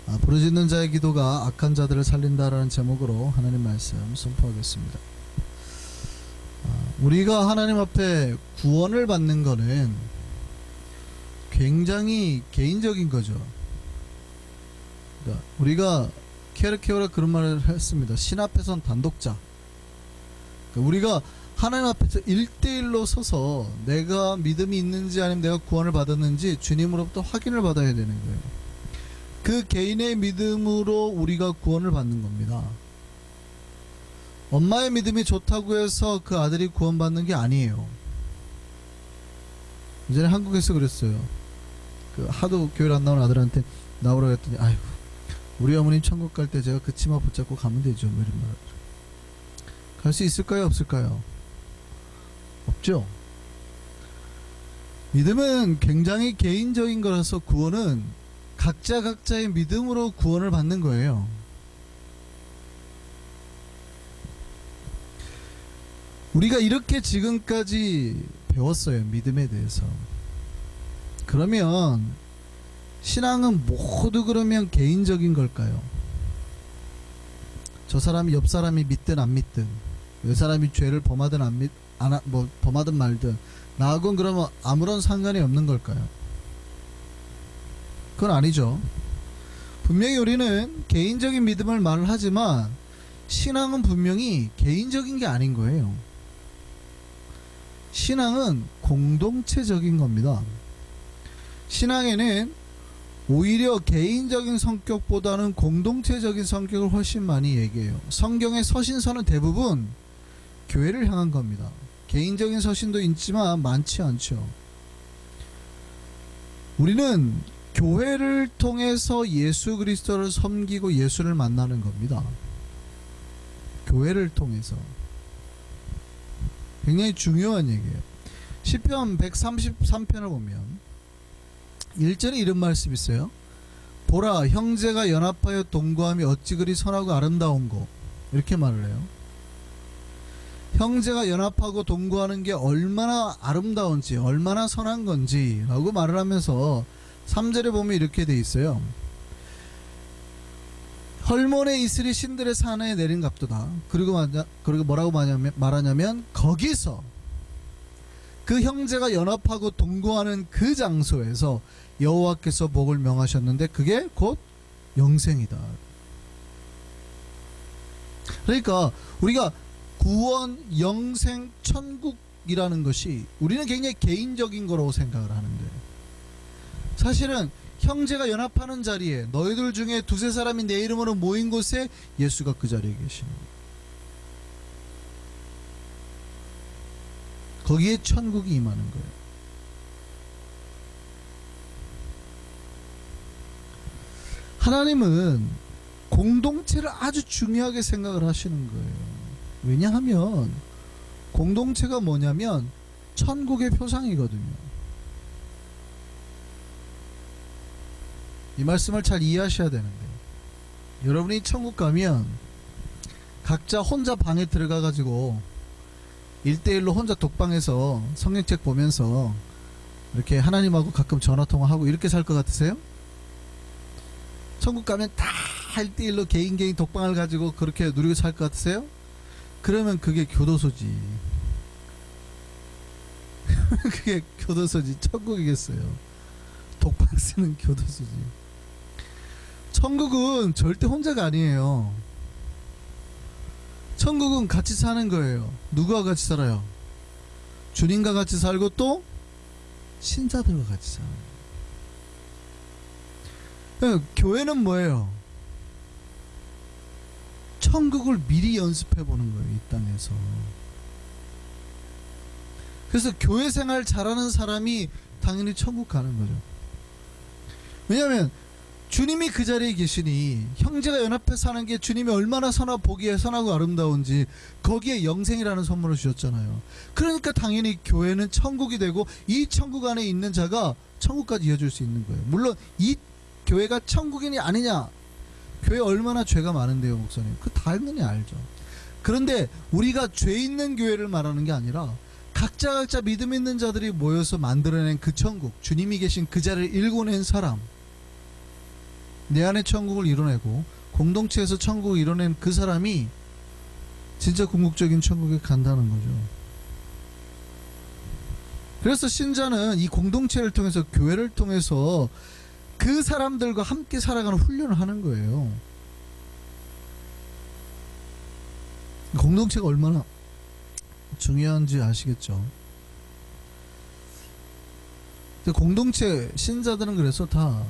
부르짖는 자의 기도가 악한 자들을 살린다라는 제목으로 하나님 말씀 선포하겠습니다. 우리가 하나님 앞에 구원을 받는 것은 굉장히 개인적인 거죠. 그러니까 우리가 케르케오라 그런 말을 했습니다. 신 앞에선 단독자. 그러니까 우리가 하나님 앞에서 1대1로 서서 내가 믿음이 있는지 아니면 내가 구원을 받았는지 주님으로부터 확인을 받아야 되는 거예요. 그 개인의 믿음으로 우리가 구원을 받는 겁니다. 엄마의 믿음이 좋다고 해서 그 아들이 구원받는 게 아니에요. 예전에 한국에서 그랬어요. 하도 교회를 안 나오는 아들한테 나오라고 했더니 아이고 우리 어머님 천국 갈 때 제가 그 치마 붙잡고 가면 되죠. 뭐 이런 말. 갈 수 있을까요? 없을까요? 없죠. 믿음은 굉장히 개인적인 거라서 구원은 각자의 믿음으로 구원을 받는 거예요. 우리가 이렇게 지금까지 배웠어요. 믿음에 대해서. 그러면 신앙은 모두 그러면 개인적인 걸까요? 저 사람이 옆 사람이 믿든 안 믿든 이 사람이 죄를 범하든 범하든 말든 나하고는 그러면 아무런 상관이 없는 걸까요? 그건 아니죠. 분명히 우리는 개인적인 믿음을 말을 하지만 신앙은 분명히 개인적인 게 아닌 거예요. 신앙은 공동체적인 겁니다. 신앙에는 오히려 개인적인 성격보다는 공동체적인 성격을 훨씬 많이 얘기해요. 성경의 서신서는 대부분 교회를 향한 겁니다. 개인적인 서신도 있지만 많지 않죠. 우리는 교회를 통해서 예수 그리스도를 섬기고 예수를 만나는 겁니다. 교회를 통해서. 굉장히 중요한 얘기예요. 시편 133편을 보면 1절에 이런 말씀이 있어요. 보라 형제가 연합하여 동거함이 어찌 그리 선하고 아름다운고, 이렇게 말을 해요. 형제가 연합하고 동거하는 게 얼마나 아름다운지 얼마나 선한 건지 라고 말을 하면서 3절에 보면 이렇게 돼 있어요. 헐몬의 이슬이 신들의 산에 내린 갑도다. 그리고 뭐라고 말하냐면 거기서 그 형제가 연합하고 동거하는 그 장소에서 여호와께서 복을 명하셨는데 그게 곧 영생이다. 그러니까 우리가 구원, 영생, 천국이라는 것이 우리는 굉장히 개인적인 거라고 생각을 하는데, 사실은 형제가 연합하는 자리에 너희들 중에 두세 사람이 내 이름으로 모인 곳에 예수가 그 자리에 계시는 거예요. 거기에 천국이 임하는 거예요. 하나님은 공동체를 아주 중요하게 생각을 하시는 거예요. 왜냐하면 공동체가 뭐냐면 천국의 표상이거든요. 이 말씀을 잘 이해하셔야 되는데, 여러분이 천국 가면 각자 혼자 방에 들어가 가지고 1대1로 혼자 독방에서 성경책 보면서 이렇게 하나님하고 가끔 전화통화하고 이렇게 살 것 같으세요? 천국 가면 다 1대1로 개인 독방을 가지고 그렇게 누리고 살 것 같으세요? 그러면 그게 교도소지. 그게 교도소지. 천국이겠어요? 독방 쓰는 교도소지. 천국은 절대 혼자가 아니에요. 천국은 같이 사는 거예요. 누구와 같이 살아요? 주님과 같이 살고 또 신자들과 같이 살아요. 그러니까 교회는 뭐예요? 천국을 미리 연습해 보는 거예요, 이 땅에서. 그래서 교회 생활 잘하는 사람이 당연히 천국 가는 거죠. 왜냐하면 주님이 그 자리에 계시니, 형제가 연합해 사는 게 주님이 얼마나 보기에 선하고 아름다운지 거기에 영생이라는 선물을 주셨잖아요. 그러니까 당연히 교회는 천국이 되고 이 천국 안에 있는 자가 천국까지 이어줄 수 있는 거예요. 물론 이 교회가 천국이냐 아니냐, 교회 얼마나 죄가 많은데요 목사님, 그 당연히 알죠. 그런데 우리가 죄 있는 교회를 말하는 게 아니라 각자 믿음 있는 자들이 모여서 만들어낸 그 천국, 주님이 계신 그 자리를 일궈낸 사람, 내 안에 천국을 이뤄내고 공동체에서 천국을 이뤄낸 그 사람이 진짜 궁극적인 천국에 간다는 거죠. 그래서 신자는 이 공동체를 통해서, 교회를 통해서 그 사람들과 함께 살아가는 훈련을 하는 거예요. 공동체가 얼마나 중요한지 아시겠죠? 공동체, 신자들은 그래서 다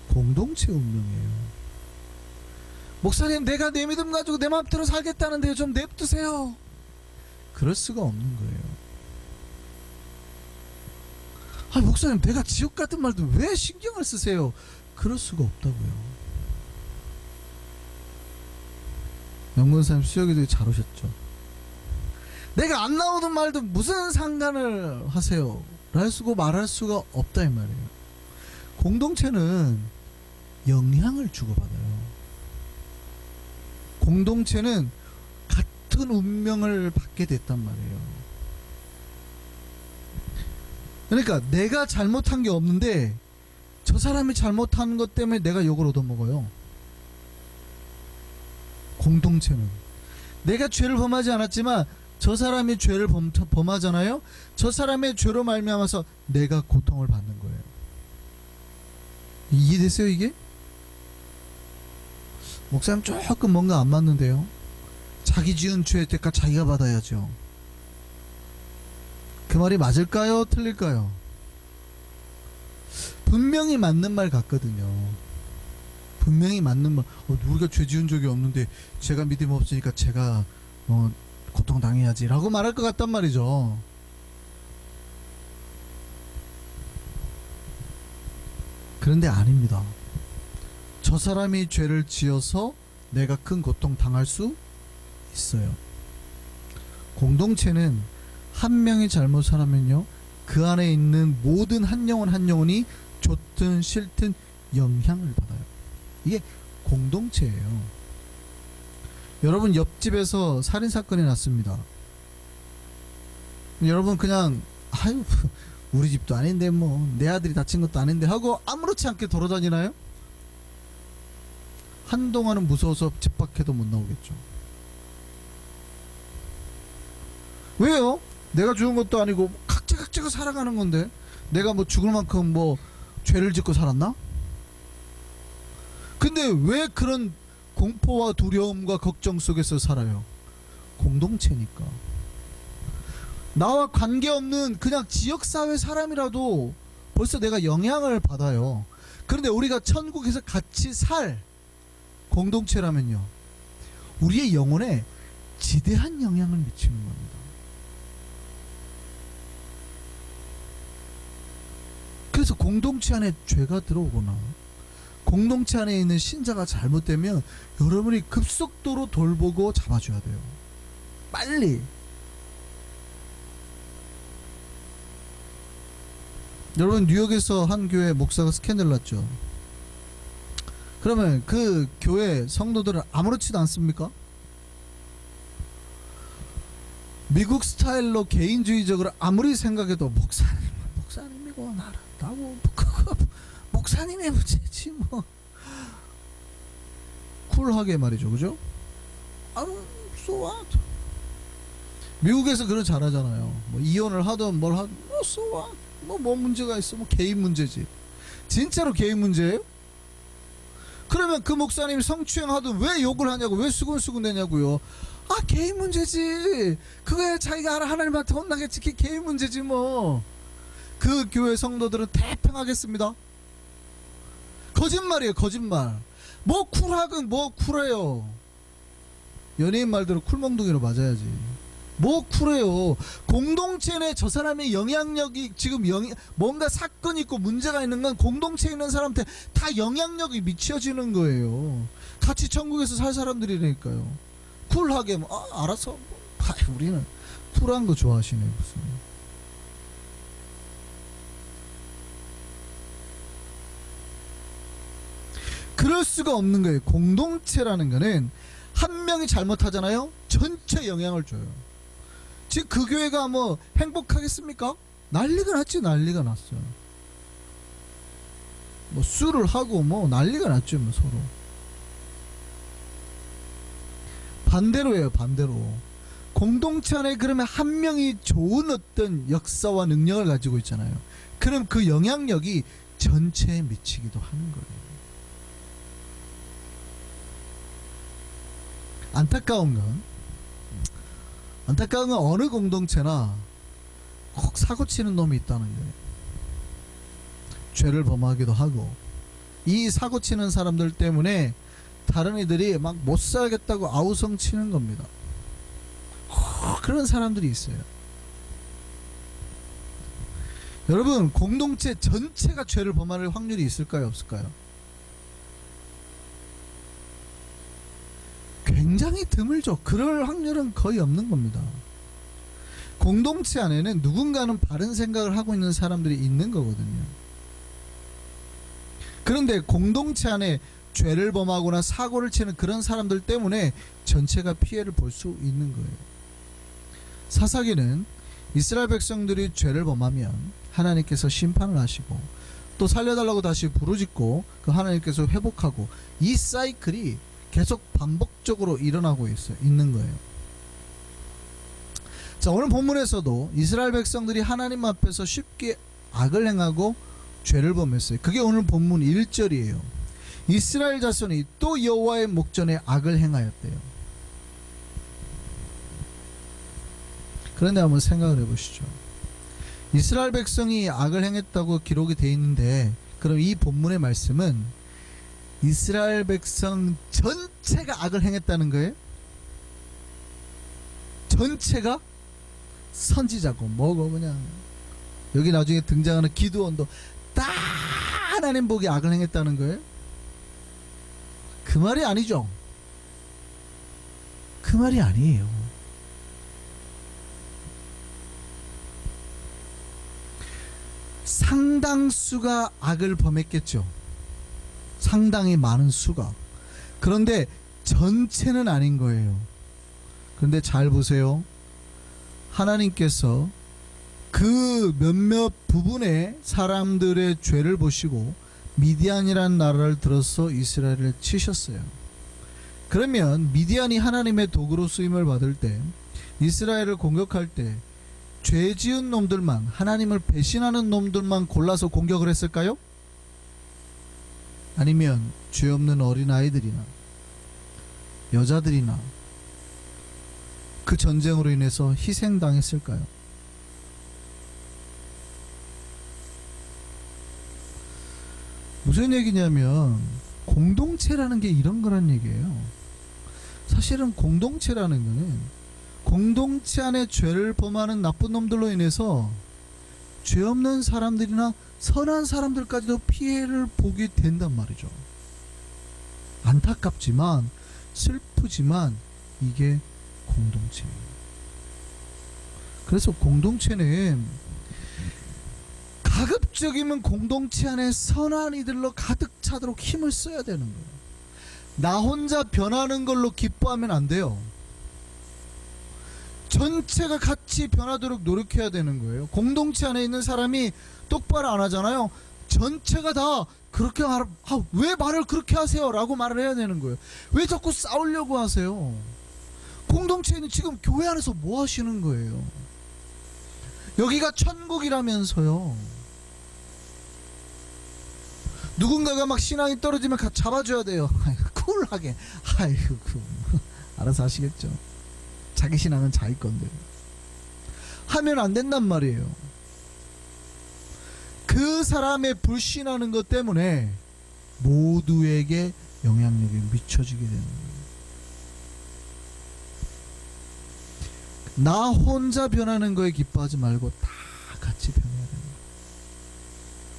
공동체 운명이에요. 목사님, 내가 내 믿음 가지고 내 마음대로 살겠다는데 좀 냅두세요. 그럴 수가 없는 거예요. 아, 목사님, 내가 지옥 같은 말도 왜 신경을 쓰세요? 그럴 수가 없다고요. 영근사님 수혁이 되게 잘 오셨죠. 내가 안 나오는 말도 무슨 상관을 하세요? 할 수고 말할 수가 없다 이 말이에요. 공동체는 영향을 주고받아요. 공동체는 같은 운명을 받게 됐단 말이에요. 그러니까 내가 잘못한 게 없는데 저 사람이 잘못한 것 때문에 내가 욕을 얻어먹어요. 공동체는 내가 죄를 범하지 않았지만 저 사람이 죄를 범하잖아요. 저 사람의 죄로 말미암아서 내가 고통을 받는 거예요. 이해됐어요 이게? 목사님 조금 뭔가 안 맞는데요. 자기 지은 죄의 대가 자기가 받아야죠. 그 말이 맞을까요? 틀릴까요? 분명히 맞는 말 같거든요. 분명히 맞는 말. 우리가 죄 지은 적이 없는데 제가 믿음 없으니까 제가 고통당해야지 라고 말할 것 같단 말이죠. 그런데 아닙니다. 저 사람이 죄를 지어서 내가 큰 고통 당할 수 있어요. 공동체는 한 명이 잘못 살면요, 그 안에 있는 모든 한 영혼 한 영혼이 좋든 싫든 영향을 받아요. 이게 공동체예요. 여러분, 옆집에서 살인사건이 났습니다. 여러분 그냥 아유 우리 집도 아닌데 뭐 내 아들이 다친 것도 아닌데 하고 아무렇지 않게 돌아다니나요? 한동안은 무서워서 집 밖에도 못 나오겠죠. 왜요? 내가 죽은 것도 아니고 각자가 살아가는 건데 내가 뭐 죽을 만큼 뭐 죄를 짓고 살았나? 근데 왜 그런 공포와 두려움과 걱정 속에서 살아요? 공동체니까. 나와 관계없는 그냥 지역사회 사람이라도 벌써 내가 영향을 받아요. 그런데 우리가 천국에서 같이 살 공동체라면요, 우리의 영혼에 지대한 영향을 미치는 겁니다. 그래서 공동체 안에 죄가 들어오거나 공동체 안에 있는 신자가 잘못되면 여러분이 급속도로 돌보고 잡아줘야 돼요. 빨리. 여러분, 뉴욕에서 한 교회 목사가 스캔들 났죠. 그러면 그 교회 성도들은 아무렇지도 않습니까? 미국 스타일로 개인주의적으로 아무리 생각해도 목사님이고 나고 목사님의 문제지 뭐. 쿨하게 말이죠, 그죠? so what? 미국에서 그런 잘하잖아요. 뭐 이혼을 하든 뭘 하든 so what? 뭐 문제가 있어? 뭐 개인 문제지. 진짜로 개인 문제예요? 그러면 그 목사님이 성추행하든 왜 욕을 하냐고, 왜 수근수근 대냐고요. 아, 개인 문제지. 그거야 자기가 알아. 하나님한테 혼나겠지. 그게 개인 문제지 뭐. 그 교회 성도들은 태평하겠습니다. 거짓말이에요, 거짓말. 뭐 쿨하긴 뭐 쿨해요. 연예인 말대로 쿨멍둥이로 맞아야지. 뭐 쿨해요. 공동체 내 저 사람의 영향력이 지금 뭔가 사건이 있고 문제가 있는 건 공동체에 있는 사람한테 다 영향력이 미쳐지는 거예요. 같이 천국에서 살 사람들이니까요. 쿨하게 뭐, 알아서 우리는 쿨한 거 좋아하시네 무슨. 그럴 수가 없는 거예요. 공동체라는 거는 한 명이 잘못하잖아요, 전체 영향을 줘요. 지금 그 교회가 뭐 행복하겠습니까? 난리가 났지. 난리가 났어요. 뭐 술을 하고 뭐 난리가 났죠, 뭐 서로. 반대로예요, 반대로. 공동체 안에 그러면 한 명이 좋은 어떤 역사와 능력을 가지고 있잖아요. 그럼 그 영향력이 전체에 미치기도 하는 거예요. 안타까운 건 어느 공동체나 꼭 사고치는 놈이 있다는 거예요. 죄를 범하기도 하고, 이 사고치는 사람들 때문에 다른 이들이 막 못 살겠다고 아우성 치는 겁니다. 그런 사람들이 있어요. 여러분, 공동체 전체가 죄를 범할 확률이 있을까요, 없을까요? 굉장히 드물죠. 그럴 확률은 거의 없는 겁니다. 공동체 안에는 누군가는 바른 생각을 하고 있는 사람들이 있는 거거든요. 그런데 공동체 안에 죄를 범하거나 사고를 치는 그런 사람들 때문에 전체가 피해를 볼 수 있는 거예요. 사사기는 이스라엘 백성들이 죄를 범하면 하나님께서 심판을 하시고 또 살려달라고 다시 부르짖고 그 하나님께서 회복하고, 이 사이클이 계속 반복적으로 일어나고 있는 거예요. 자, 오늘 본문에서도 이스라엘 백성들이 하나님 앞에서 쉽게 악을 행하고 죄를 범했어요. 그게 오늘 본문 1절이에요. 이스라엘 자손이 또 여호와의 목전에 악을 행하였대요. 그런데 한번 생각을 해보시죠. 이스라엘 백성이 악을 행했다고 기록이 되어 있는데, 그럼 이 본문의 말씀은 이스라엘 백성 전체가 악을 행했다는 거예요? 전체가? 선지자고 뭐고 그냥 여기 나중에 등장하는 기드온도 다 하나님 보기 악을 행했다는 거예요? 그 말이 아니죠. 그 말이 아니에요. 상당수가 악을 범했겠죠. 상당히 많은 수가. 그런데 전체는 아닌 거예요. 그런데 잘 보세요. 하나님께서 그 몇몇 부분의 사람들의 죄를 보시고 미디안이라는 나라를 들어서 이스라엘을 치셨어요. 그러면 미디안이 하나님의 도구로 쓰임을 받을 때, 이스라엘을 공격할 때 죄 지은 놈들만, 하나님을 배신하는 놈들만 골라서 공격을 했을까요? 아니면 죄 없는 어린아이들이나 여자들이나 그 전쟁으로 인해서 희생당했을까요? 무슨 얘기냐면 공동체라는 게 이런 거란 얘기예요. 사실은 공동체라는 거는 공동체 안에 죄를 범하는 나쁜 놈들로 인해서 죄 없는 사람들이나 선한 사람들까지도 피해를 보게 된단 말이죠. 안타깝지만 슬프지만 이게 공동체예요. 그래서 공동체는 가급적이면 공동체 안에 선한 이들로 가득 차도록 힘을 써야 되는 거예요. 나 혼자 변하는 걸로 기뻐하면 안 돼요. 전체가 같이 변하도록 노력해야 되는 거예요. 공동체 안에 있는 사람이 똑바로 안 하잖아요. 전체가 다 그렇게 왜 말을 그렇게 하세요? 라고 말을 해야 되는 거예요. 왜 자꾸 싸우려고 하세요? 공동체는 지금 교회 안에서 뭐 하시는 거예요? 여기가 천국이라면서요. 누군가가 막 신앙이 떨어지면 잡아줘야 돼요. 쿨하게. 아이고, 알아서 하시겠죠. 자기 신앙은 자기 건데. 하면 안 된단 말이에요. 그 사람의 불신하는 것 때문에 모두에게 영향력이 미쳐지게 되는 거예요. 나 혼자 변하는 거에 기뻐하지 말고 다 같이 변해야 됩니다.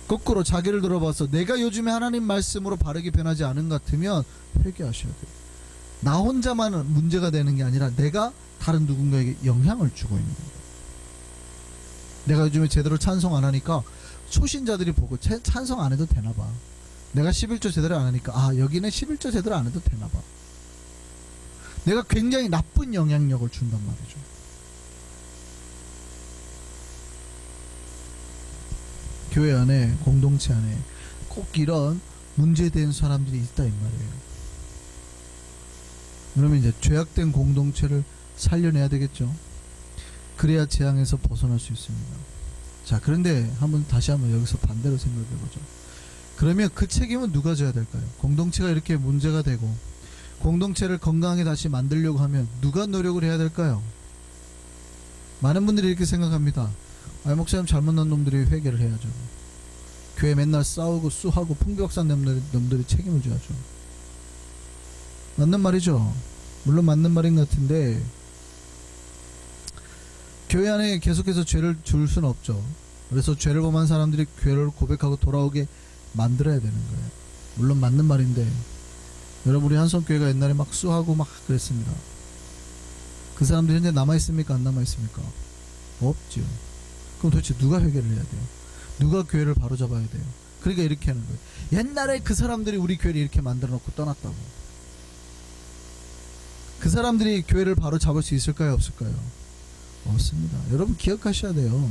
거꾸로 자기를 들어봐서 내가 요즘에 하나님 말씀으로 바르게 변하지 않은 것 같으면 회개하셔야 돼요. 나 혼자만 문제가 되는 게 아니라 내가 다른 누군가에게 영향을 주고 있는 거예요. 내가 요즘에 제대로 찬송 안 하니까 초신자들이 보고 찬송 안 해도 되나 봐. 내가 11조 제대로 안 하니까 여기는 11조 제대로 안 해도 되나 봐. 내가 굉장히 나쁜 영향력을 준단 말이죠. 교회 안에, 공동체 안에 꼭 꼭 이런 문제된 사람들이 있다 이 말이에요. 그러면 이제 죄악된 공동체를 살려내야 되겠죠. 그래야 재앙에서 벗어날 수 있습니다. 자, 그런데 다시 한번 여기서 반대로 생각해 보죠. 그러면 그 책임은 누가 져야 될까요? 공동체가 이렇게 문제가 되고 공동체를 건강하게 다시 만들려고 하면 누가 노력을 해야 될까요? 많은 분들이 이렇게 생각합니다. 목사님 잘못 난 놈들이 회개를 해야죠. 교회 맨날 싸우고 쑤하고 풍비박산 놈들이 책임을 져야죠. 맞는 말이죠. 물론 맞는 말인 것 같은데 교회 안에 계속해서 죄를 줄 수는 없죠. 그래서 죄를 범한 사람들이 죄를 고백하고 돌아오게 만들어야 되는 거예요. 물론 맞는 말인데 여러분, 우리 한성교회가 옛날에 막 쑤하고 막 그랬습니다. 그 사람들이 현재 남아있습니까? 안 남아있습니까? 없죠. 그럼 도대체 누가 회개를 해야 돼요? 누가 교회를 바로잡아야 돼요? 그러니까 이렇게 하는 거예요. 옛날에 그 사람들이 우리 교회를 이렇게 만들어 놓고 떠났다고. 그 사람들이 교회를 바로잡을 수 있을까요? 없을까요? 없습니다. 여러분 기억하셔야 돼요.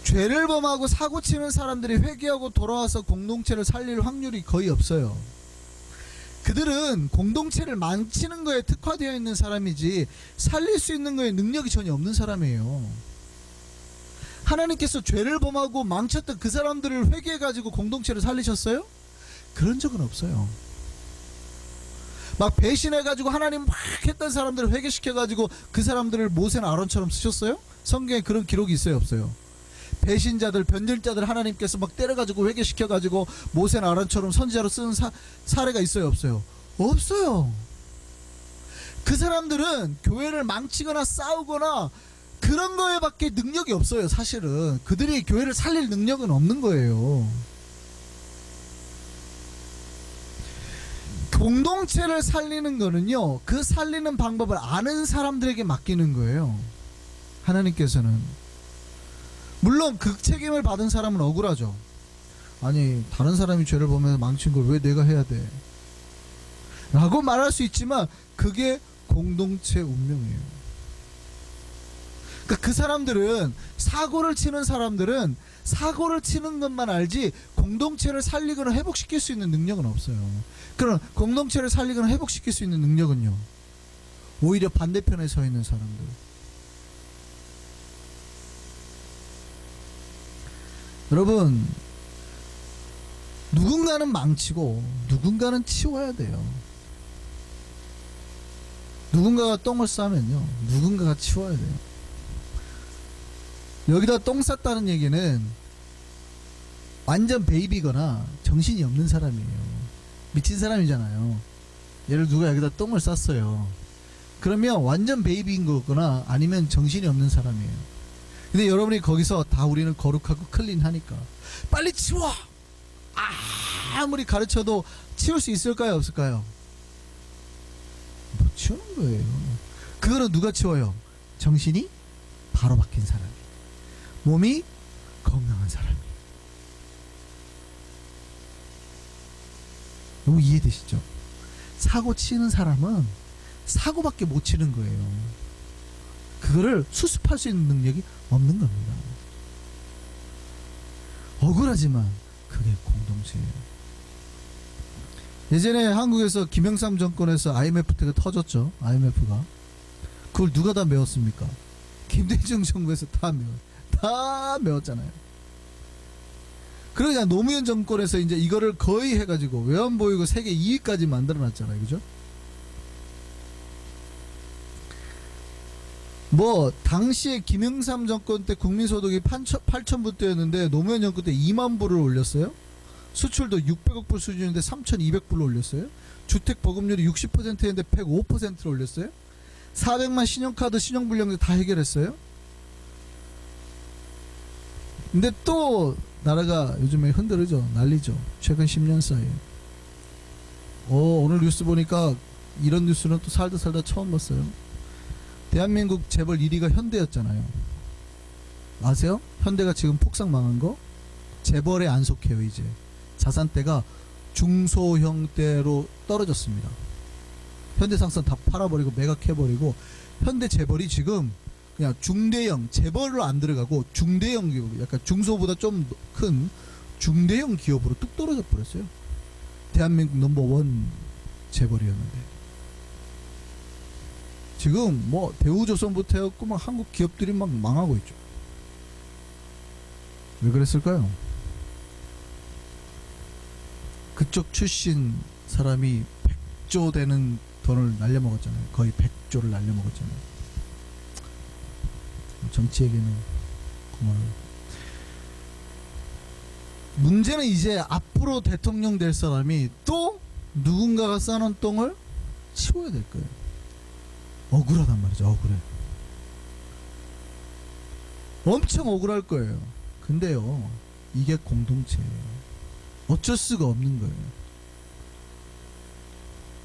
죄를 범하고 사고치는 사람들이 회개하고 돌아와서 공동체를 살릴 확률이 거의 없어요. 그들은 공동체를 망치는 거에 특화되어 있는 사람이지 살릴 수 있는 거에 능력이 전혀 없는 사람이에요. 하나님께서 죄를 범하고 망쳤던 그 사람들을 회개해가지고 공동체를 살리셨어요? 그런 적은 없어요. 막 배신해가지고 하나님 막 했던 사람들을 회개시켜가지고 그 사람들을 모세나 아론처럼 쓰셨어요? 성경에 그런 기록이 있어요? 없어요? 배신자들, 변절자들 하나님께서 막 때려가지고 회개시켜가지고 모세나 아론처럼 선지자로 쓰는 사례가 있어요? 없어요? 없어요. 그 사람들은 교회를 망치거나 싸우거나 그런 거에 밖에 능력이 없어요. 사실은 그들이 교회를 살릴 능력은 없는 거예요. 공동체를 살리는 거는요, 그 살리는 방법을 아는 사람들에게 맡기는 거예요. 하나님께서는. 물론 그 책임을 받은 사람은 억울하죠. 아니 다른 사람이 죄를 보면서 망친 걸 왜 내가 해야 돼? 라고 말할 수 있지만 그게 공동체 운명이에요. 그러니까 그 사람들은, 사고를 치는 사람들은 사고를 치는 것만 알지 공동체를 살리거나 회복시킬 수 있는 능력은 없어요. 그럼 공동체를 살리거나 회복시킬 수 있는 능력은요, 오히려 반대편에 서 있는 사람들. 여러분, 누군가는 망치고 누군가는 치워야 돼요. 누군가가 똥을 싸면요, 누군가가 치워야 돼요. 여기다 똥 쌌다는 얘기는 완전 베이비거나 정신이 없는 사람이에요. 미친 사람이잖아요. 예를 누가 여기다 똥을 쌌어요. 그러면 완전 베이비인 거거나 아니면 정신이 없는 사람이에요. 근데 여러분이 거기서 다 우리는 거룩하고 클린하니까 빨리 치워! 아무리 가르쳐도 치울 수 있을까요? 없을까요? 못 치우는 거예요. 그거는 누가 치워요? 정신이 바로 바뀐 사람이, 몸이 건강한 사람이. 너무 이해되시죠? 사고 치는 사람은 사고밖에 못 치는 거예요. 그거를 수습할 수 있는 능력이 없는 겁니다. 억울하지만 그게 공동체예요. 예전에 한국에서 김영삼 정권에서 IMF 때가 터졌죠. IMF가. 그걸 누가 다 메웠습니까? 김대중 정부에서 다 메웠잖아요. 그러니까 노무현 정권에서 이제 이거를 거의 해가지고 외환보유고 세계 2위까지 만들어놨잖아요. 그죠? 뭐 당시에 김영삼 정권 때 국민소득이 8,000불대였는데 노무현 정권 때 2만 불을 올렸어요. 수출도 600억 불 수준인데 3,200불로 올렸어요. 주택 보급률이 60%였는데 105%로 올렸어요. 400만 신용카드 신용불량도 다 해결했어요. 근데 또 나라가 요즘에 흔들리죠. 난리죠. 최근 10년 사이에. 오늘 뉴스 보니까 이런 뉴스는 또 살다 처음 봤어요. 대한민국 재벌 1위가 현대였잖아요. 아세요? 현대가 지금 폭삭 망한 거? 재벌에 안 속해요. 이제 자산대가 중소형대로 떨어졌습니다. 현대상선 다 팔아버리고 매각해버리고 현대 재벌이 지금 그냥 중대형 재벌로 안 들어가고 중대형, 약간 중소보다 좀 큰 중대형 기업으로 뚝 떨어져 버렸어요. 대한민국 넘버원 재벌이었는데 지금 뭐 대우조선부터 해갖고 막 한국 기업들이 막 망하고 있죠. 왜 그랬을까요? 그쪽 출신 사람이 100조 되는 돈을 날려먹었잖아요. 거의 100조를 날려먹었잖아요. 정치 얘기는 그만하고. 문제는 이제 앞으로 대통령 될 사람이 또 누군가가 쌓아놓은 똥을 치워야 될 거예요. 억울하단 말이죠. 억울해. 엄청 억울할 거예요. 근데요, 이게 공동체예요. 어쩔 수가 없는 거예요.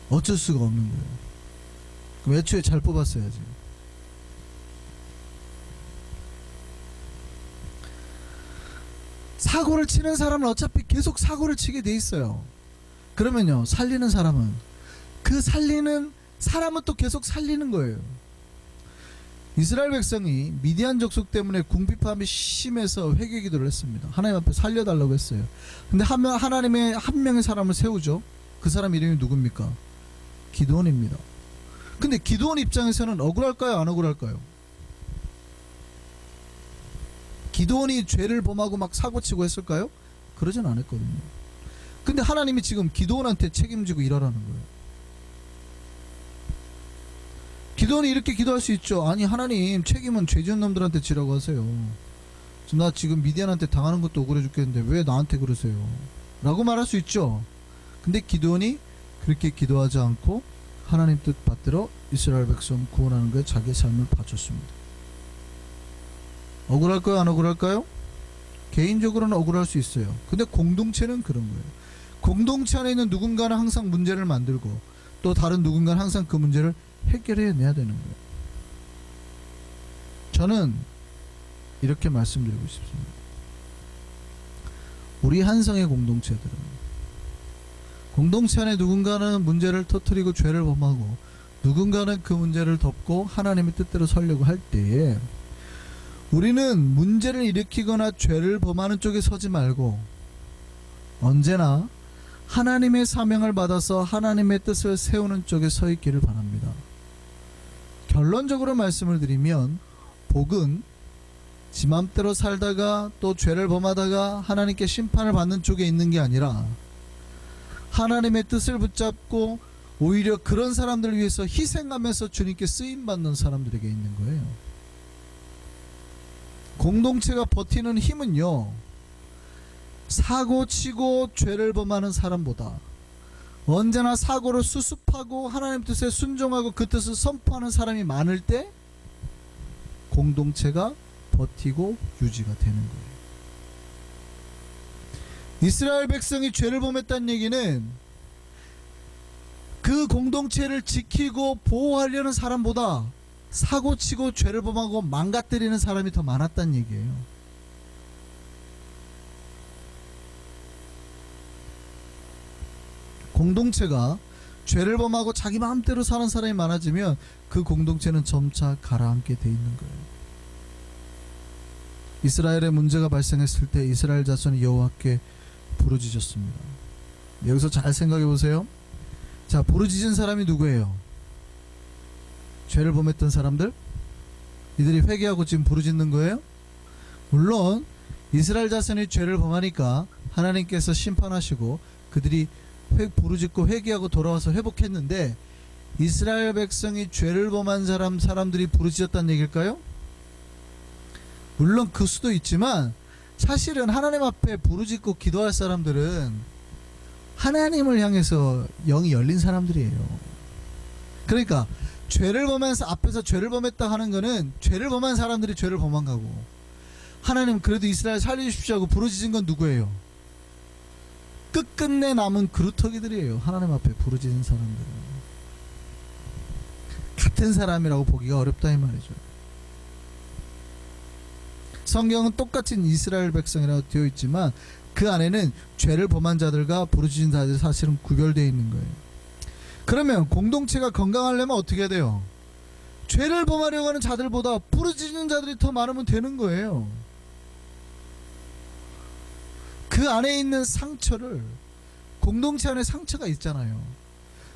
어쩔 수가 없는 거예요. 그럼 애초에 잘 뽑았어야지. 사고를 치는 사람은 어차피 계속 사고를 치게 돼 있어요. 그러면요, 살리는 사람은 그 살리는 사람은 또 계속 살리는 거예요. 이스라엘 백성이 미디안 족속 때문에 궁핍함이 심해서 회개 기도를 했습니다. 하나님 앞에 살려달라고 했어요. 근데 하나님의 한 명의 사람을 세우죠. 그 사람 이름이 누굽니까? 기드온입니다. 근데 기드온 입장에서는 억울할까요? 안 억울할까요? 기드온이 죄를 범하고 막 사고치고 했을까요? 그러진 않았거든요. 근데 하나님이 지금 기드온한테 책임지고 일하라는 거예요. 기드온이 이렇게 기도할 수 있죠. 아니, 하나님 책임은 죄 지은 놈들한테 지라고 하세요. 나 지금 미디안한테 당하는 것도 억울해 죽겠는데 왜 나한테 그러세요? 라고 말할 수 있죠. 근데 기드온이 그렇게 기도하지 않고 하나님 뜻 받들어 이스라엘 백성 구원하는 것에 자기의 삶을 바쳤습니다. 억울할까요? 안 억울할까요? 개인적으로는 억울할 수 있어요. 근데 공동체는 그런 거예요. 공동체 안에 있는 누군가는 항상 문제를 만들고 또 다른 누군가는 항상 그 문제를 해결해내야 되는 거예요. 저는 이렇게 말씀드리고 싶습니다. 우리 한성의 공동체들은 공동체 안에 누군가는 문제를 터뜨리고 죄를 범하고 누군가는 그 문제를 덮고 하나님의 뜻대로 살려고 할 때에 우리는 문제를 일으키거나 죄를 범하는 쪽에 서지 말고 언제나 하나님의 사명을 받아서 하나님의 뜻을 세우는 쪽에 서 있기를 바랍니다. 결론적으로 말씀을 드리면 복은 지 맘대로 살다가 또 죄를 범하다가 하나님께 심판을 받는 쪽에 있는 게 아니라 하나님의 뜻을 붙잡고 오히려 그런 사람들을 위해서 희생하면서 주님께 쓰임받는 사람들에게 있는 거예요. 공동체가 버티는 힘은요, 사고치고 죄를 범하는 사람보다 언제나 사고를 수습하고 하나님 뜻에 순종하고 그 뜻을 선포하는 사람이 많을 때 공동체가 버티고 유지가 되는 거예요. 이스라엘 백성이 죄를 범했다는 얘기는 그 공동체를 지키고 보호하려는 사람보다 사고치고 죄를 범하고 망가뜨리는 사람이 더 많았다는 얘기예요. 공동체가 죄를 범하고 자기 마음대로 사는 사람이 많아지면 그 공동체는 점차 가라앉게 돼 있는 거예요. 이스라엘에 문제가 발생했을 때 이스라엘 자손이 여호와께 부르짖었습니다. 여기서 잘 생각해 보세요. 자, 부르짖은 사람이 누구예요? 죄를 범했던 사람들? 이들이 회개하고 지금 부르짖는 거예요? 물론 이스라엘 자손이 죄를 범하니까 하나님께서 심판하시고 그들이 부르짖고 회개하고 돌아와서 회복했는데 이스라엘 백성이 죄를 범한 사람들이 부르짖었다는 얘기일까요? 물론 그 수도 있지만 사실은 하나님 앞에 부르짖고 기도할 사람들은 하나님을 향해서 영이 열린 사람들이에요. 그러니까 죄를 범해서 앞에서 죄를 범했다 하는 거는 죄를 범한 사람들이 죄를 범한 거고, 하나님 그래도 이스라엘 살려주십시오 하고 부르짖은 건 누구예요? 끝끝내 남은 그루터기들이에요. 하나님 앞에 부르짖은 사람들은 같은 사람이라고 보기가 어렵다 이 말이죠. 성경은 똑같이 이스라엘 백성이라고 되어 있지만 그 안에는 죄를 범한 자들과 부르짖은 자들이 사실은 구별되어 있는 거예요. 그러면 공동체가 건강하려면 어떻게 해야 돼요? 죄를 범하려고 하는 자들보다 부르짖는 자들이 더 많으면 되는 거예요. 그 안에 있는 상처를, 공동체 안에 상처가 있잖아요.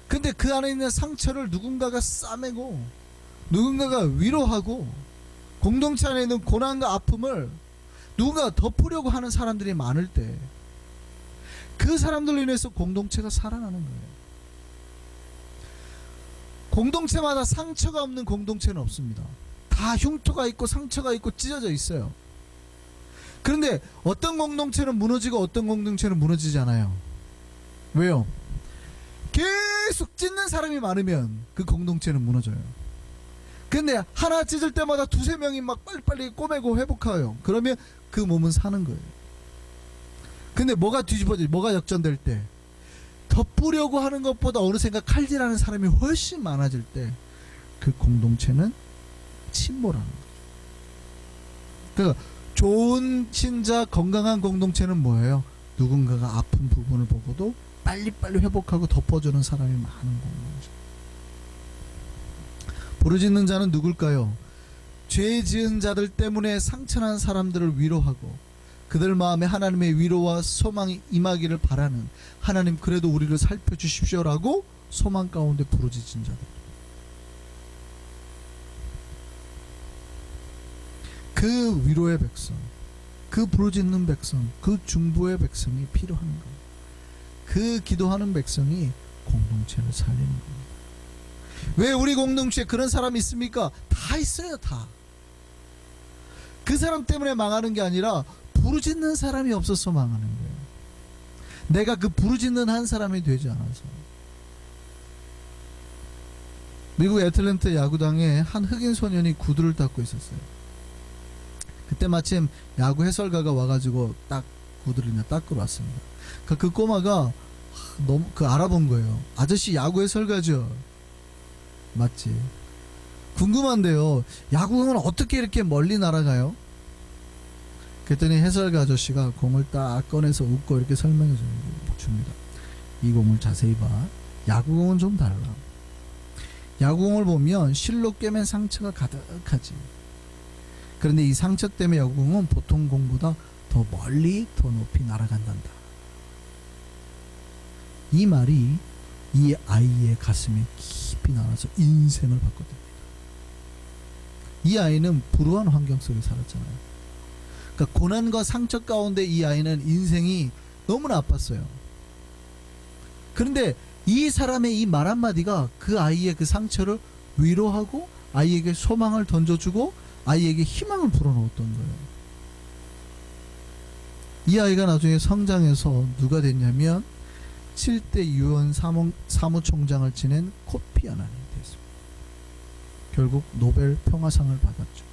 근데 그 안에 있는 상처를 누군가가 싸매고 누군가가 위로하고 공동체 안에 있는 고난과 아픔을 누군가 덮으려고 하는 사람들이 많을 때 그 사람들로 인해서 공동체가 살아나는 거예요. 공동체마다 상처가 없는 공동체는 없습니다. 다 흉터가 있고 상처가 있고 찢어져 있어요. 그런데 어떤 공동체는 무너지고 어떤 공동체는 무너지지 않아요. 왜요? 계속 찢는 사람이 많으면 그 공동체는 무너져요. 근데 하나 찢을 때마다 두세 명이 막 빨리빨리 꼬매고 회복해요. 그러면 그 몸은 사는 거예요. 근데 뭐가 뒤집어질, 뭐가 역전될 때, 덮으려고 하는 것보다 어느샌가 칼질하는 사람이 훨씬 많아질 때 그 공동체는 침몰하는 거죠. 그러니까 좋은 신자, 건강한 공동체는 뭐예요? 누군가가 아픈 부분을 보고도 빨리빨리 회복하고 덮어주는 사람이 많은 공동체. 부르짖는 자는 누굴까요? 죄 지은 자들 때문에 상처난 사람들을 위로하고 그들 마음에 하나님의 위로와 소망이 임하기를 바라는, 하나님 그래도 우리를 살펴주십시오라고 소망 가운데 부르짖은 자들. 그 위로의 백성, 그 부르짖는 백성, 그 중보의 백성이 필요한 거예요. 그 기도하는 백성이 공동체를 살리는 겁니다. 왜 우리 공동체에 그런 사람이 있습니까? 다 있어요. 다. 그 사람 때문에 망하는 게 아니라 부르짖는 사람이 없어서 망하는 거예요. 내가 그 부르짖는 한 사람이 되지 않아서. 미국 애틀랜타 야구장에 한 흑인 소년이 구두를 닦고 있었어요. 그때 마침 야구 해설가가 와가지고 딱 구두를 닦으러 왔습니다. 그 꼬마가 너무 알아본 거예요. 아저씨 야구 해설가죠? 맞지? 궁금한데요. 야구공은 어떻게 이렇게 멀리 날아가요? 그랬더니 해설가 아저씨가 공을 딱 꺼내서 웃고 이렇게 설명해 줍니다. 이 공을 자세히 봐. 야구공은 좀 달라. 야구공을 보면 실로 꿰맨 상처가 가득하지. 그런데 이 상처 때문에 야구공은 보통 공보다 더 멀리, 더 높이 날아간단다. 이 말이 이 아이의 가슴에 깊이 남아서 인생을 바꿨답니다. 이 아이는 불우한 환경 속에 살았잖아요. 그러니까 고난과 상처 가운데 이 아이는 인생이 너무나 아팠어요. 그런데 이 사람의 이 말 한마디가 그 아이의 그 상처를 위로하고 아이에게 소망을 던져주고 아이에게 희망을 불어넣었던 거예요. 이 아이가 나중에 성장해서 누가 됐냐면 7대 유엔 사무총장을 지낸 코피 아난이 됐습니다. 결국 노벨 평화상을 받았죠.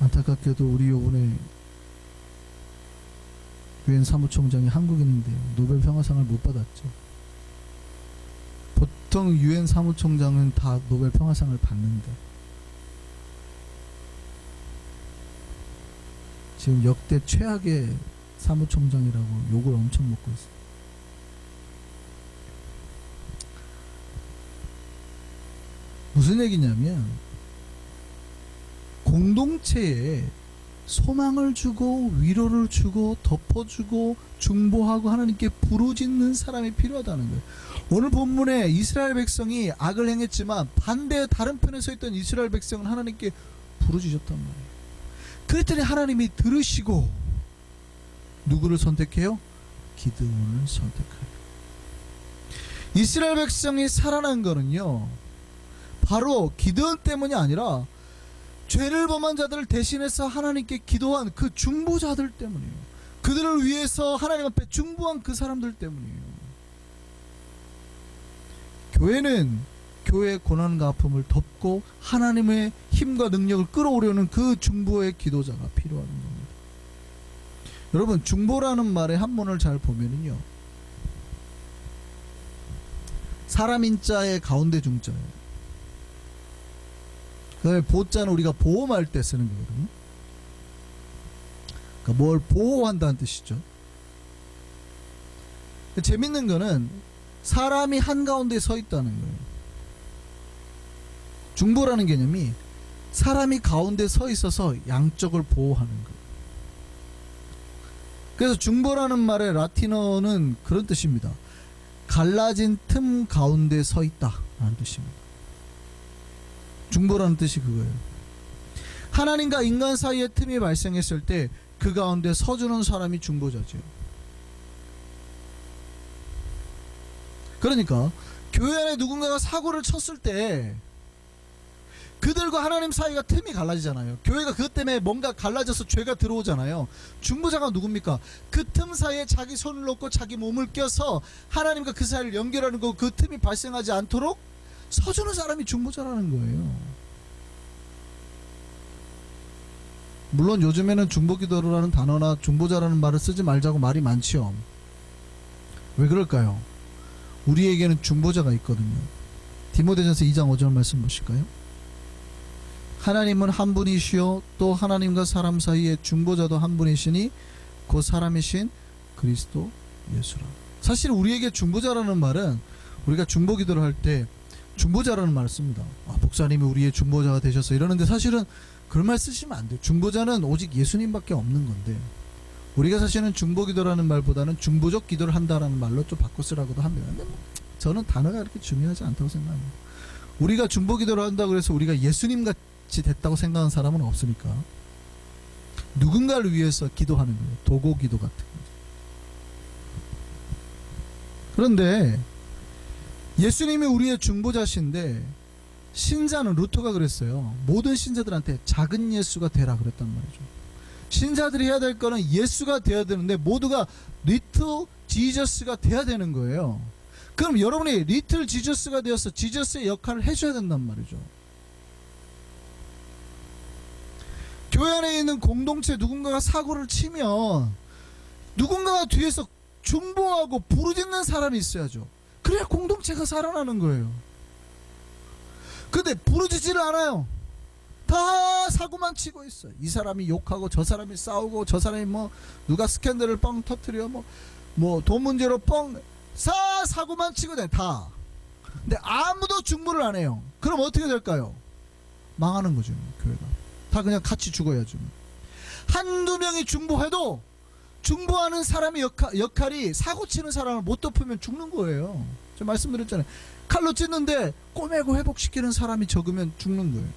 안타깝게도 우리 요번에 유엔 사무총장이 한국인인데 노벨 평화상을 못 받았죠. 보통 유엔 사무총장은 다 노벨 평화상을 받는데 지금 역대 최악의 사무총장이라고 욕을 엄청 먹고 있어요. 무슨 얘기냐면 공동체에 소망을 주고 위로를 주고 덮어주고 중보하고 하나님께 부르짖는 사람이 필요하다는 거예요. 오늘 본문에 이스라엘 백성이 악을 행했지만 반대의 다른 편에 서 있던 이스라엘 백성은 하나님께 부르짖었단 말이에요. 그랬더니 하나님이 들으시고 누구를 선택해요? 기드온을 선택해요. 이스라엘 백성이 살아난 거는요, 바로 기드온 때문이 아니라 죄를 범한 자들을 대신해서 하나님께 기도한 그 중보자들 때문이에요. 그들을 위해서 하나님 앞에 중보한 그 사람들 때문이에요. 교회는 교회의 고난과 아픔을 덮고 하나님의 힘과 능력을 끌어오려는 그 중보의 기도자가 필요한 겁니다. 여러분, 중보라는 말의 한문을 잘 보면은요, 사람 인자의 가운데 중자예요. 그다음에 보자는 우리가 보험할 때 쓰는 거거든요. 그러니까 뭘 보호한다는 뜻이죠. 재밌는 거는 사람이 한가운데 서 있다는 거예요. 중보라는 개념이 사람이 가운데 서 있어서 양쪽을 보호하는 거예요. 그래서 중보라는 말의 라틴어는 그런 뜻입니다. 갈라진 틈 가운데 서 있다 라는 뜻입니다. 중보라는 뜻이 그거예요. 하나님과 인간 사이에 틈이 발생했을 때 그 가운데 서주는 사람이 중보자죠. 그러니까 교회 안에 누군가가 사고를 쳤을 때 그들과 하나님 사이가 틈이 갈라지잖아요. 교회가 그것 때문에 뭔가 갈라져서 죄가 들어오잖아요. 중보자가 누굽니까? 그 틈 사이에 자기 손을 놓고 자기 몸을 껴서 하나님과 그 사이를 연결하는 거, 그 틈이 발생하지 않도록 서주는 사람이 중보자라는 거예요. 물론 요즘에는 중보기도라는 단어나 중보자라는 말을 쓰지 말자고 말이 많지요. 왜 그럴까요? 우리에게는 중보자가 있거든요. 디모데전서 2장 5절 말씀 보실까요? 하나님은 한 분이시요 또 하나님과 사람 사이에 중보자도 한 분이시니 그 사람이신 그리스도 예수라. 사실 우리에게 중보자라는 말은 우리가 중보기도를 할 때 중보자라는 말을 씁니다. 목사님이 우리의 중보자가 되셔서 이러는데 사실은 그런 말 쓰시면 안 돼요. 중보자는 오직 예수님밖에 없는 건데 우리가 사실은 중보기도라는 말보다는 중보적 기도를 한다라는 말로 좀 바꿔 쓰라고도 합니다. 근데 저는 단어가 그렇게 중요하지 않다고 생각합니다. 우리가 중보기도를 한다고 해서 우리가 예수님같이 됐다고 생각하는 사람은 없으니까 누군가를 위해서 기도하는 거예요. 도고기도 같은 거죠. 그런데 예수님이 우리의 중보자신데 신자는 루터가 그랬어요. 모든 신자들한테 작은 예수가 되라 그랬단 말이죠. 신자들이 해야 될 거는 예수가 되어야 되는데 모두가 리틀 지저스가 돼야 되는 거예요. 그럼 여러분이 리틀 지저스가 되어서 지저스의 역할을 해줘야 된단 말이죠. 교회 안에 있는 공동체 누군가가 사고를 치면 누군가가 뒤에서 중보하고 부르짖는 사람이 있어야죠. 그래야 공동체가 살아나는 거예요. 근데 부르짖지를 않아요. 다 사고만 치고 있어요. 이 사람이 욕하고 저 사람이 싸우고 저 사람이 뭐 누가 스캔들을 뻥 터뜨려 뭐 돈 문제로 뻥 사고만 치고 다녀 다. 근데 아무도 중보를 안 해요. 그럼 어떻게 될까요? 망하는 거죠. 교회가 다 그냥 같이 죽어야죠. 한두 명이 중보해도 중보하는 사람의 역할이 사고 치는 사람을 못 덮으면 죽는 거예요. 제가 말씀드렸잖아요. 칼로 찢는데 꼬매고 회복시키는 사람이 적으면 죽는 거예요.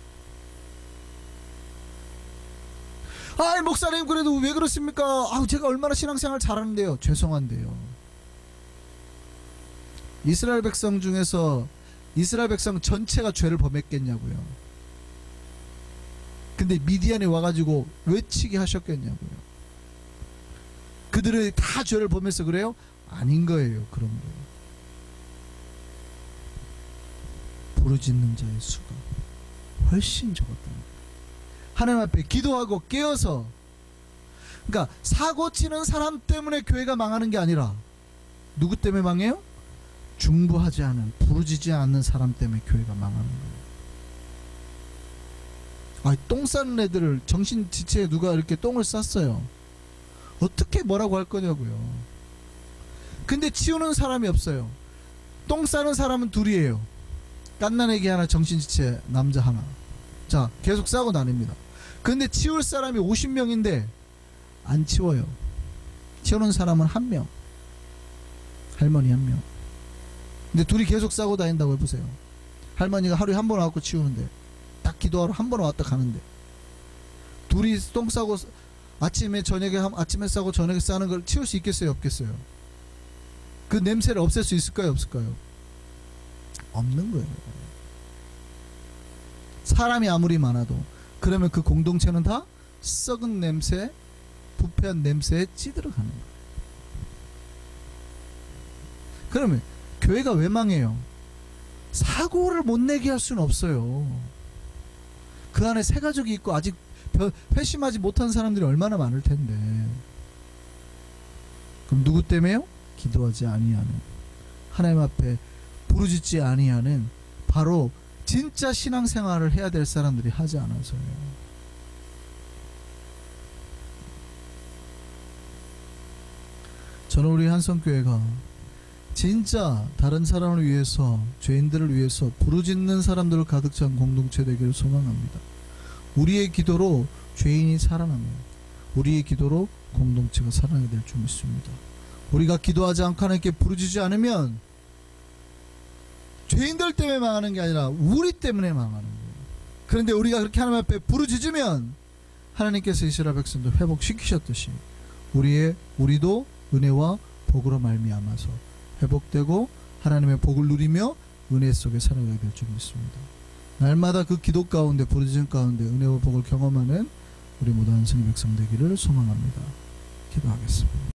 아이 목사님 그래도 왜 그렇습니까? 제가 얼마나 신앙생활 잘하는데요. 죄송한데요. 이스라엘 백성 중에서 이스라엘 백성 전체가 죄를 범했겠냐고요. 근데 미디안에 와가지고 외치게 하셨겠냐고요. 그들이 다 죄를 범해서 그래요? 아닌 거예요. 그런 거예요. 부르짖는 자의 수가 훨씬 적었다. 하나님 앞에 기도하고 깨어서, 그러니까 사고 치는 사람 때문에 교회가 망하는 게 아니라 누구 때문에 망해요? 중보하지 않은, 부르짖지 않는 사람 때문에 교회가 망하는 거예요. 똥 싸는 애들을 정신 지체에 누가 이렇게 똥을 쌌어요. 어떻게 뭐라고 할 거냐고요. 근데 치우는 사람이 없어요. 똥 싸는 사람은 둘이에요. 갓난애기 하나, 정신지체 남자 하나. 자, 계속 싸고 다닙니다. 근데 치울 사람이 50명인데 안 치워요. 치우는 사람은 한 명, 할머니 한 명. 근데 둘이 계속 싸고 다닌다고 해보세요. 할머니가 하루에 한 번 와갖고 치우는데, 딱 기도하러 한 번 왔다 가는데, 둘이 똥 싸고 아침에 싸고 저녁에 싸는 걸 치울 수 있겠어요, 없겠어요? 그 냄새를 없앨 수 있을까요, 없을까요? 없는 거예요. 사람이 아무리 많아도 그러면 그 공동체는 다 썩은 냄새, 부패한 냄새에 찌들어가는 거예요. 그러면 교회가 왜 망해요? 사고를 못 내게 할 수는 없어요. 그 안에 새 가족이 있고 아직 회심하지 못한 사람들이 얼마나 많을 텐데. 그럼 누구 때문에요? 기도하지 아니하는, 하나님 앞에 부르짖지 아니하는, 바로 진짜 신앙생활을 해야 될 사람들이 하지 않아서요. 저는 우리 한성교회가 진짜 다른 사람을 위해서, 죄인들을 위해서 부르짖는 사람들을 가득 찬 공동체 되기를 소망합니다. 우리의 기도로 죄인이 살아납니다. 우리의 기도로 공동체가 살아나게 될 줄 믿습니다. 우리가 기도하지 않고 하나님께 부르짖지 않으면 죄인들 때문에 망하는 게 아니라 우리 때문에 망하는 거예요. 그런데 우리가 그렇게 하나님 앞에 부르짖으면 하나님께서 이스라엘 백성도 회복시키셨듯이 우리도 은혜와 복으로 말미암아서 회복되고 하나님의 복을 누리며 은혜 속에 살아가게 될 줄 믿습니다. 날마다 그 기도 가운데 부르짖음 가운데 은혜와 복을 경험하는 우리 모든 하나님의 백성 되기를 소망합니다. 기도하겠습니다.